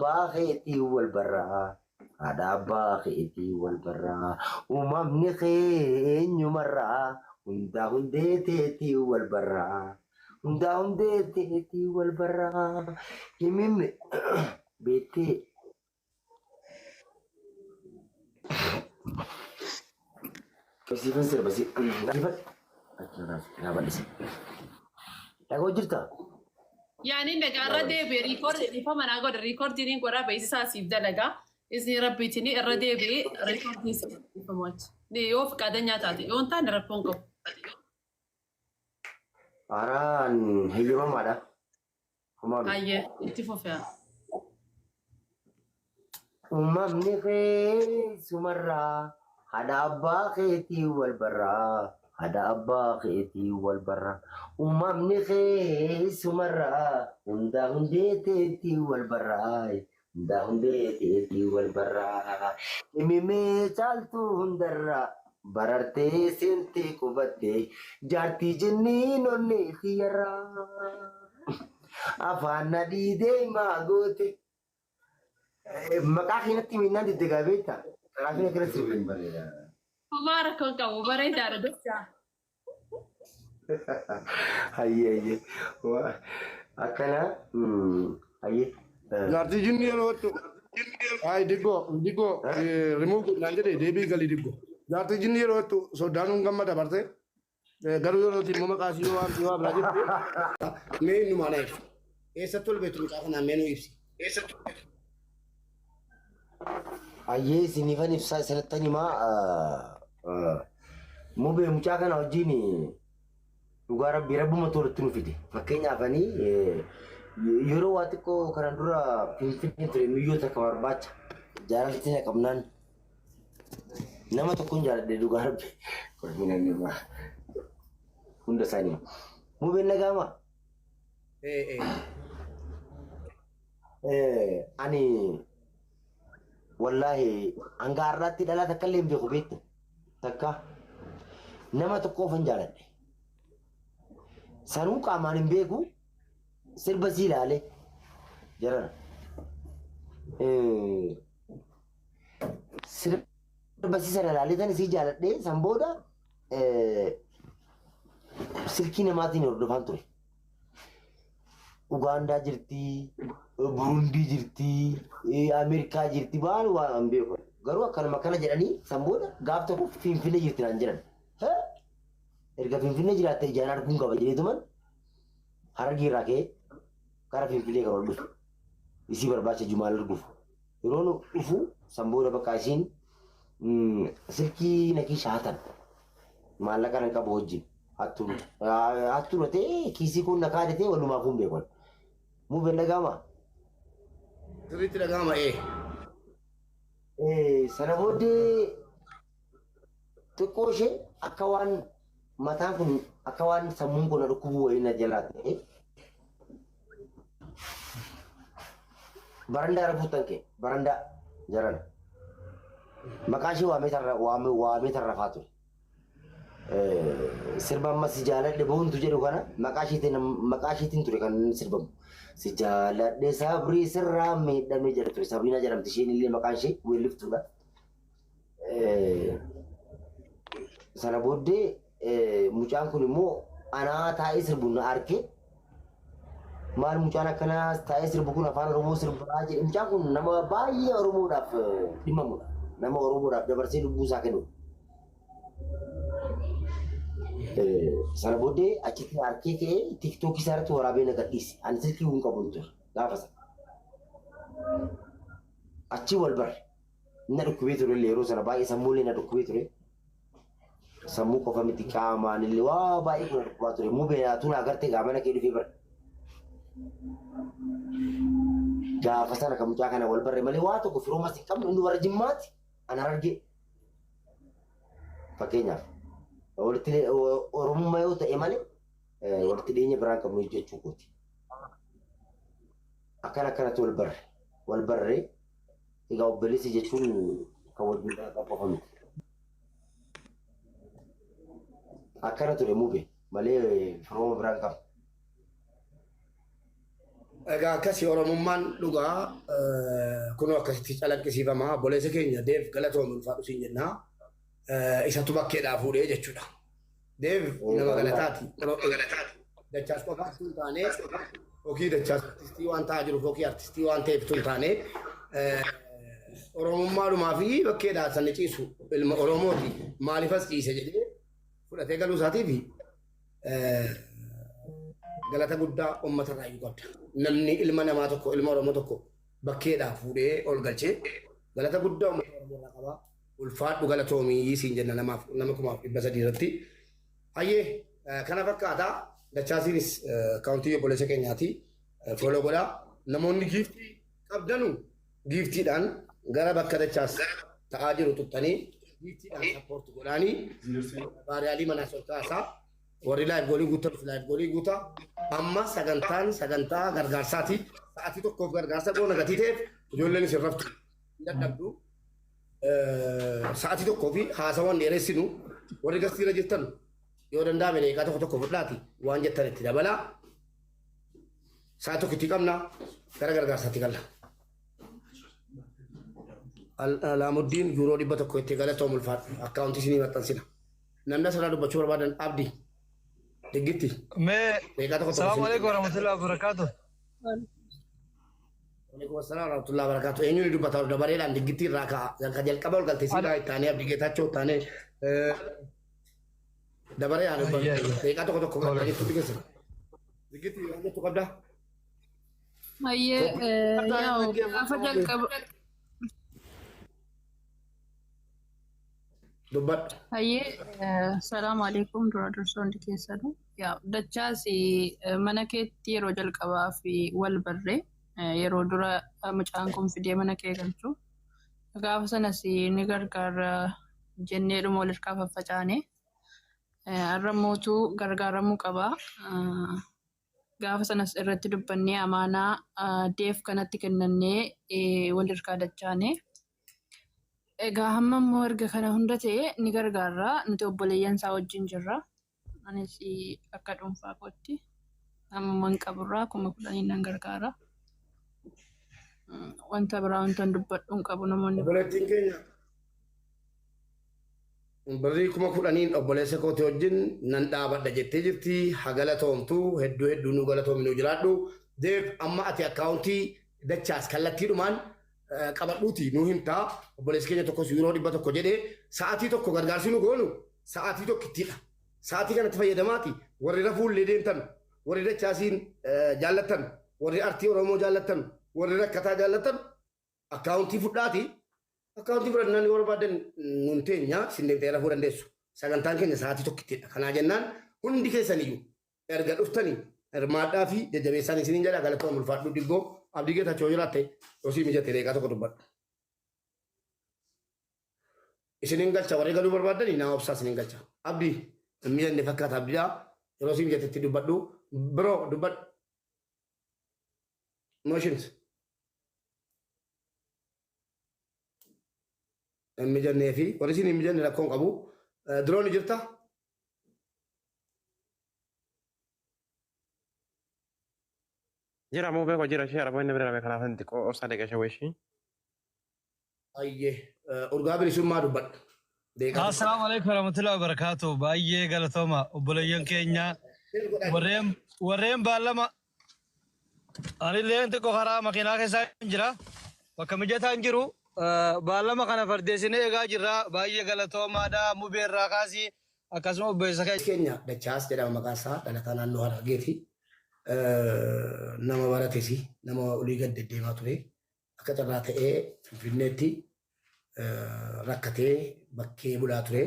باخيتي والبراء هذا باخيتي والبراء وممنخين يمرة هنديتي والبراء هنديتي والبراء يمين بيتي بس لا بس لا قدرت يعني إنك الردي بريكورد فما أنا أقول الريكوردين قرا بيسا سيب دلقا إذن ربيتني الردي بريكوردين سيب فموت دي يوفق أدنيا تاتي يون تاني ربونكو أران هي ما ماذا هم أيه اتفو فيها وممنخين سمرة هذا باخيتي والبراء هذا باخيتي والبراء وممنخين سمرة هنديتي والبراء هنديتي والبراء ميمي سالتو هندرة بررتي سنتي كوبتي جارتي جنين وني خيرا أفانا دي ما قوتي maqaa keenyatti minnaan diddigaa beektaa? Karaa keenya kana sirriin bareeda. مبارك وكم مبارك دار دكتور Hayyee akkana hayyee. Jaartii jinni yeroo wattu ay diggo remove naan jedhe deebii galii diggo. Jaartii jinni yeroo wattu soddaanuun gammada barte garuu yeroo itti immoo maqaa yoo waan biraa jirtu mee inni maal ibsu eessatti ol beektu mucaa kanaan mee nu ibsi. Hayyee isiniifan ibsaa isinittan himaa mubee mucaa kana wajjin dhugaa rabbuma tolatti nu fide. Fakkeenyaaf yeroo waa xiqqoo kanan dura Finfinnee ture miyyoo takka barbaacha jaalalli na qabnaan nama tokkoon jaaladhe dhugaa rabbi kolminan nima hunda isaanii mubeen nagaama ani wallahi hanga har'aatti dhalaa takka illee hin beeku beektu takka nama tokkoofan jaaladhe sanuu qaamaan hin beeku sirba sii ilaale jarana sirba sii sana ilaalee tan sii jaaladhe san booda silkii namaatiin hordofaan ture. Ugaandaa jirti, Burundii jirti, Ameerikaa jirti waan waan beeku. Garuu akkanuma kana jedhanii san booda gaaf tokko Finfinnee jirti naan jedhan. Erga Finfinnee jiraatte ijaan arguun qaba jedheetuman Harargee irraa ka'ee gara Finfinnee kan ol dhufu. Isii barbaacha Jumaal arguuf. Yeroo nu dhufu san booda bakka isiin silkii nakii shaatan maallaqa nan qabu wajjin. Hattuun ta'ee kiisii kun na kaadhatee walumaa kun beekon. Mubeen dhaga'amaa? Sirriitti dhaga'ama sana booddee xiqqoo ishee akka waan mataan kun akka waan sammuun kun dhukkubuu wayii na jalaa ta'e barandaa rafuutan kee barandaa jaran maqaa ishee waamee tarrafaa ture. Sirba amma si jaaladhe boontu jedhu kana maqaa isheetiin ture kan sirbamu. Si jaaladhe sabrii sirraa miidhamee jedha ture. Sabriina jedhamti isheen illee maqaan ishee weelliftuudha. Sana booddee mucaan kun immoo anaa taa'ee sirbu na arge. Maal mucaan akkanaa taa'ee sirbu kun afaan Oromoo sirbaa jedhe. Mucaan kun nama baay'ee Oromoodhaaf dhimamudha. Nama Oromoodhaaf dabarsee lubbuu isaa kennudha. Sana booddee achitti harkee ka'ee tiiktookii isaa irratti waraabee na gadhiise. Ani silkii hin qabu ture gaafa sana. Achi wal barre na dhukkubee ture illee yeroo sana baay'ee sammuu illee na dhukkubee ture. Sammuu qofa miti qaamaan illee waa baay'ee na dhukkubaa ture. Mubee naatu na agartee gaamana kee dhufee bare. Gaafa sana kan mucaa kana wal barre malee waa tokko firoomas hin qabnu inni warra Jimmaati ana argee. Fakkeenyaaf. Walitti Oromummaa yoo ta'e malee walitti dhiyeenya biraan qabnu jechuu kooti. Akkanatti wal barree egaa obboleessi jechuun kan wajjin qofa miti. Akkana ture mube malee firooma biraan qabu. egaa akkasii oromummaan dhugaa kunoo akkasitti calaqqisiifamaa obboleessa keenya deef galatoomuu ulfaadhu siin jennaa isatu bakkeedhaa fuudhee jechuudha. Deef nama galataati. Dachaas qofaas tun taane yookiin dachaas artistii waan ta'aa jiruuf yookiin artistii waan ta'eef tun taane oromummaadhumaa fi bakkeedhaa sanni ciisu ilma oromooti maaliifas ciise jedhee fudhatee galuu isaatiifi galata guddaa uummata irraa qabda. Namni ilma namaa tokko ilma oromoo tokko bakkeedhaa fuudhee ol galchee galata guddaa uummata oromoo irraa qaba. Ulfaadhu galatoomii siin jenna nama 300 irratti. Hayyee kana fakkaataa dachaasiinis kaawuntii obboleessa keenyaati fooloo godhaa. Namoonni giiftii qabdanu giiftiidhaan gara bakka dachaas ta'aa jiru tuttanii giiftiidhaan sappoorti godhaanii baariyaalii manaas ol kaasaa. Warri laayif goolii guutaa dhufu laayif goolii guutaa amma sagantaa gargaarsaati sa'aatii tokkoof gargaarsa goona gatii ta'eef ijoolleen isin raftu dadhabdu sa'aatii tokkoo fi haasawwan dheeressinu warri gastiirra jirtan yoo danda'ame deeqaa tokko fudhaati waan jettan itti dabalaa sa'aatii tokko itti qabna gara gargaarsaatti galla. Alaamuddin yuuroo 100 itti galatoom ulfaadhu akkaawuntii isinii maxxansina. Namni asirraa dubbachuu barbaadan abdii. Digitti. Assalamu alaikum warahmatullahi wabarakatuh. Waalaikum assalam warahmatullahi wabarakatuh. Eenyuun dubbata dabareedhaan digitti irraa ka'a. Kan jalqaba ol galtee siidaa ittaanee abdii geetaachoo ittaanee dabareedhaan deeqaa tokko jechuutti geessina. Digitti waan jettu qabdaa? Hayyee yaa'u gaafa jalqaba. Hayyee salaamu alaikum dura dursoonni keessadhu. Dachaas mana keetti yeroo jalqabaa fi wal barree yeroo dura mucaan kun fidee mana kee galchu. Gaafa sanas ni gargaara jenneedhuma wal hirkaa faffacaane. Har'a mootuu gargaaramuu qabaa. Gaafa sanas irratti dubbannee amaanaa deef kanatti kennannee wal hirkaa dachaane. Egaa hamma immoo erga kana hunda ta'e ni gargaara. Nuti obboleeyyan isaa wajjin jirra. Anis akka dhuunfaa kootti amma qaburraa 10,000 nan gargaara. Wanta biraa wanta dubbadhu hin qabu namoonni. Obboleettiin keenya birrii 10,000 obboleessa kooti wajjin nan dhaabadha jettee jirti. Ha galatoomtu hedduu nu galatoominuu jiraadhu. Deef amma ati akkaawuntii dachaas kallattiidhumaan qabadhuuti nu himtaa obboleessi keenya tokkos yuuroo 100 jedhee sa'aatii tokko gargaarsi nu goonu sa'aatii tokkittidha. Sa'aatii kanatti fayyadamaati warri rafuullee deemtan warri dachaasiin jaallattan warri artii oromoo jaallattan warri rakkataa jaallattan akkaawuntii fudhaati. Akkaawuntii fudhannaan yoo barbaadan nun teenya isin deemtee rafuu dandeessu. Sagantaan keenya sa'aatii tokkittidha. Kanaa jennaan hundi keessaniyyuu erga dhuftanii hirmaadhaa fi jajjabeessaan isiniin jedha galatoom ulfaadhu diggoo abdii geetaachoo jiraatte osii mijate deeqaa tokko dubbadhu. Isiniin galcha warri galuu barbaadanii nama obsaa isiniin galcha. Abdii mijanne fakkaata abdiidhaa yeroo osii mijatetti dubbadhu biroo dubbadhu. Motions. Mijannee fi warri isin mijanne rakkoon qabu. Diroon jirta? Jira mau beko jira share apa ini berapa kana fanti ko osa deka shawishi. Ayyee urgaa bilisummaa dubbadhu. Assalamu alaikum warahmatullahi wabarakatuh. Baay'ee galatooma obboleeyyan keenya warreen baallama anillee xiqqoo karaa makiinaa keessa jira. Bakka mijataa hin jiru baallama kana fardeessinee eegaa jirra. Baay'ee galatoomaadha mubeerraa kaasii akkasuma obboleessa keenya dachaas jedhama maqaan isaa dhalataa naannoo Harargeeti. Nama baratesi nama olii gad deddeemaa ture akka carraa ta'ee Finfinneetti rakkatee bakkee bulaa ture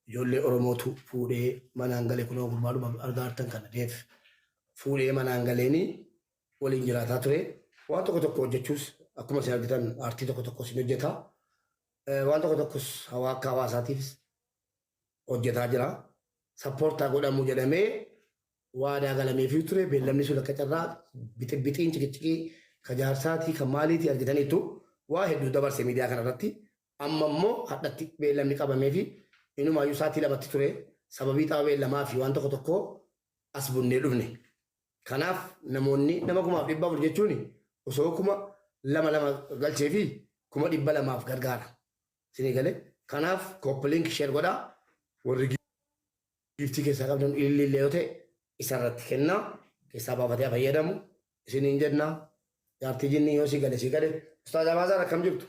ijoollee Oromootu fuudhee manaan galee kunoo gurmaadhuma argaartan kana deef fuudhee manaan galeeni waliin jiraataa ture waan tokko hojjechuus akkuma isin argitan aartii tokko isin hojjeta waan tokkos akka hawaasaatiifis hojjetaa jira sappoortaa godhamuu jedhamee waadaa galamee fi ture beellamni sun akka carraa bixiin cikichikii kajaarsaati kan maaliiti argitaniitu waa hedduu dabarse miidiyaa kanarratti amma immoo hadhatti beellamni qabamee fi inumaayyuu saatii lamatti ture sababii xaba beellamaa fi waan tokko as bunnee dhufne Kanaaf namoonni nama 200 jechuun osoo 200 galchee fi 200 gargaara. Isinii galee kanaaf koppiliinki sheer godhaa warri giftii keessaa qabdan illee yoo ta'e isarratti kennaa keessaa baafatee fayyadamu isiniin jennaa jaartii jinni yoo si gale ustaaz Abaazar akkam jirtu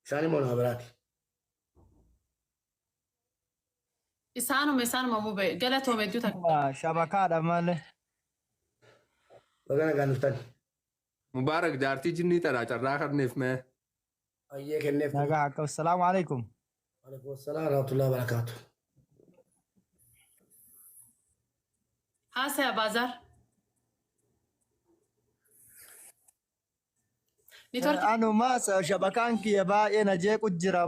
isaan immoo nama biraati. Isaanuma mubee galatoome hedduu takka. Shabakaadha malee. Bagana gaanuftan. Mubarak jaartii jinnii taraa carraa karneef mee. Ayyee kenneef. Nagaa akka assalaamu alaikum. Alaikum assalaam warahmatullahi wabarakatuh. Haasaya Abaazar. Anumas shabakaan kiyya baay'ee na jeequ jira.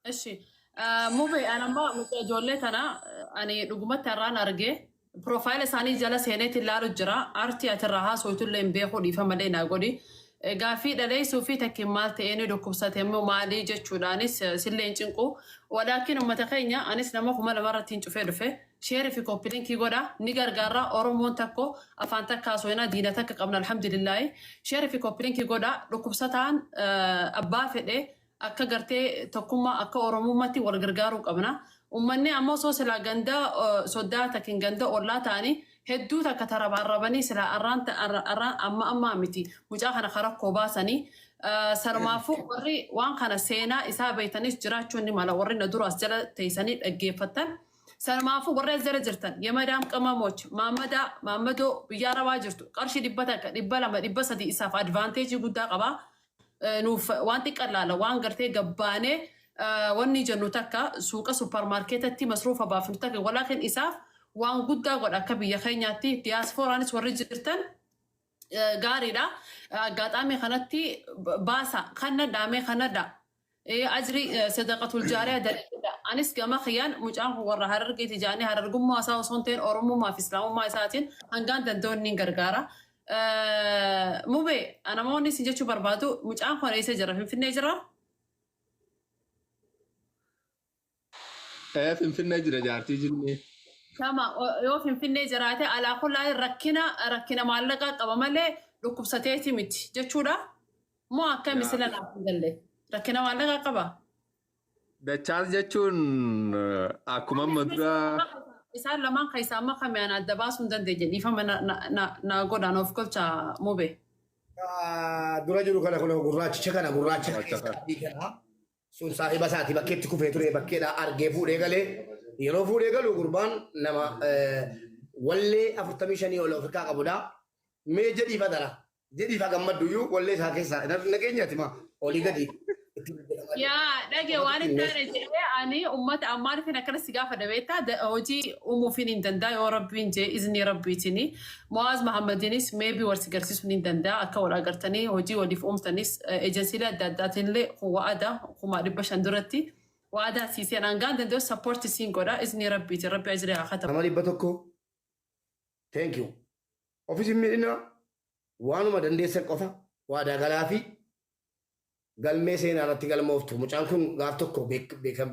Eshi. Mubee anammoo ijoollee tana ani dhugumatti har'aan argee Profaayila isaanii jala seeneetti ilaalu jira. Aartii atirraa haasawitullee hin beeku dhiifa malee naa godhi. Gaaffii dhaleessuu fi takkiin maal ta'ee ni dhukkubsate immoo maalii jechuudhaanis sillee hin cinqu. Walaakin uummata keenya anis nama 2,000 irratti hin cufee dhufe. Sheerii fi koppiliinkii godha ni gargaara. Oromoon takko afaan takka haasawinaa diina takka qabna alhamdulillaahi. Sheerii fi koppiliinkii godha dhukkubsataan abbaa fedhee akka gartee tokkummaa akka oromummaatti wal gargaaruu qabna. Uummanni ammoo osoo silaa ganda soddaa takkiin ganda ollaa ta'anii hedduu takka tarabaarrabanii silaa arraan amma miti mucaa kana karakkoo baasanii sanumaafuu warri waan kana seenaa isaa beeytanis jiraachuu ni mala warri na duraas jala teessanii dhaggeeffatan. Sanumaafuu warri as jala jirtan Yemadaam Qamamoch Maammadoo biyya Arabaa jirtu qarshii 100 200 300 isaaf advaanteejii guddaa qaba. Nuuf waan xiqqaa laala waan gartee gabbaanee wanni jennu takka suuqa supermarkeetatti masruufa baafnu takka walaakin isaaf waan guddaa godha akka biyya keenyaatti diyaaspooraanis warri jirtan gaariidha. Gaaxaamee kanatti baasa kanna daamee kanadha. Ajri sadaqatul jaariyaa dalidha. Anis gama khiyyaan mucaan warra harargeeti jaanii harargummaa isaa osoo hin ta'in oromummaa fi islaamummaa isaatiin hangaan danda'uun ni gargaara. Mubee namoonni si jechuu barbaadu mucaan kun eessa jira? Finfinnee jira? Finfinnee jira jaartii jinnii. Kama yoo Finfinnee jiraate alaa kullaa rakkina maallaqaa qaba malee dhukkubsateeti miti jechuudha. Moo akka misila naaf hin galle? Rakkina maallaqaa qaba? Dachaas jechuun akkuma amma dura. Isaan lamaan kan isaan makameen adda baasuu hin dandeenye dhiifama na godhaan of golcha Mubee. Dura jiru kana gurraacha sun saahiba isaati bakkeetti kufee ture bakkeedha argee fuudhee galee yeroo fuudhee galu gurbaan nama wallee 45 ol Afrikaa qabudha. Mee jedhiifa dara jedhiifa gammadduyyuu wallee isaa keessaa nageenyaati maa olii gadi. Yaa dhagee waan hin taane jedhee ani uummata ammaan fi akkana si gaafa dabeetta hojii uumuufiin hin danda'a yoo rabbiin jee izni rabbiitini. Mu'aaz Muhammadinis meebii warsi garsiisuun hin danda'a akka wal agartanii hojii waliif uumtanis ejensiilee adda addaatillee wa'ada 500 duratti wa'ada siiseen hangaan danda'u sappoortii siin godha izni rabbiiti rabbi ajiree haa katamu. Nama 100 thank you. Ofiisiin miidhina waanuma dandeessan qofa waadaa galaa fi galmee seenaa irratti galmooftu mucaan kun gaaf tokko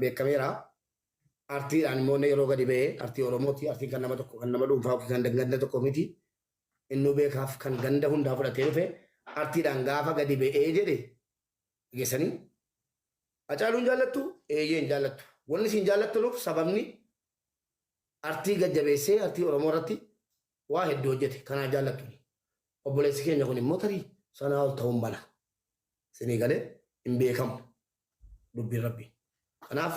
beekameera. Artiidhaan immoo yeroo gadi ba'ee artii Oromooti artii kan nama tokko kan nama dhuunfaa kan ganda tokko miti inni beekaaf kan ganda hundaa fudhatee dhufe artiidhaan gaafa gadi ba'ee jedhe geessanii Hacaaluun jaallattu eeyyeen jaallattu wanni isin jaallattuuf sababni artii gajjabeessee artii Oromoo irratti waa hedduu hojjete kanaaf jaallattu. Obboleessi keenya kun immoo tarii sanaa ol ta'uun bala. Sinii galee hin beekamu dubbiin rabbi. Kanaaf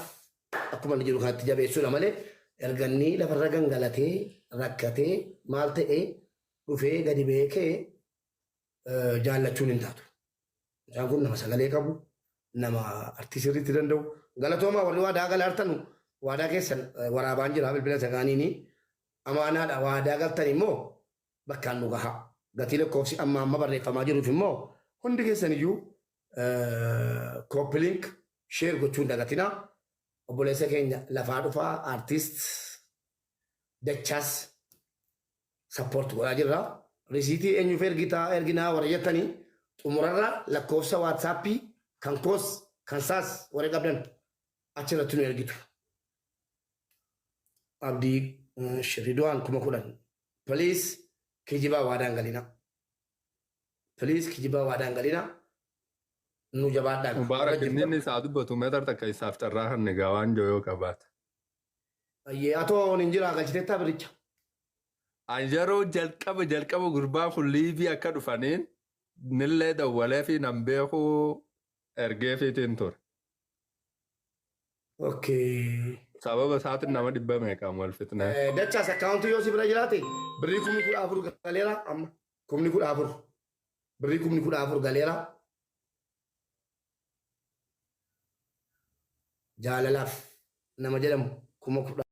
akkuma inni jiru kanatti jabeessuudha malee erganni lafarra gangalatee rakkatee maal ta'ee dhufee gadi beekee jaallachuun hin taatu. Mucaan kun nama sagalee qabu nama artii sirriitti danda'u galatooma warri waadaa galaartanu waadaa keessan waraabaan jira bilbila sagaaniini amaanaadha waadaa galtan immoo bakkaan nu gaha. Gatii lakkoofsi amma barreeffamaa jiruuf immoo hundi keessan iyyuu koppiliink sheer gochuun dagatina obboleessa keenya lafaa dhufaa artist dachaas sappoort godhaa jirra. Risiitii eenyuuf erginaa warra jettanii xumurarra lakkoofsa waatsaappii kan koos kan saas warra qabdan achirratti nu ergitu. Abdii Shiridoon 10,000 Please kijibaa waadaan galina. Please kijibaa waadaan galina. Nu jabaadhaan. Mubaarak inni isaa dubbatu meetar takka isaaf carraa kan egaa waan jooyoo qabaata. Atoo hin jira galchiteettaa biricha. Anjaroo jalqaba gurbaa kun liivii akka dhufaniin nillee dawwalee fi nan beeku ergee fiitiin ture. Okay. Sababa isaatiin nama dhibba meeqaan wal fitnaa. Dachaas akkaawuntii yoo si bira jiraate birrii 14,000 galeera amma 14,000 birrii 14,000 galeera. Jaalalaaf nama jedhamu 10,000.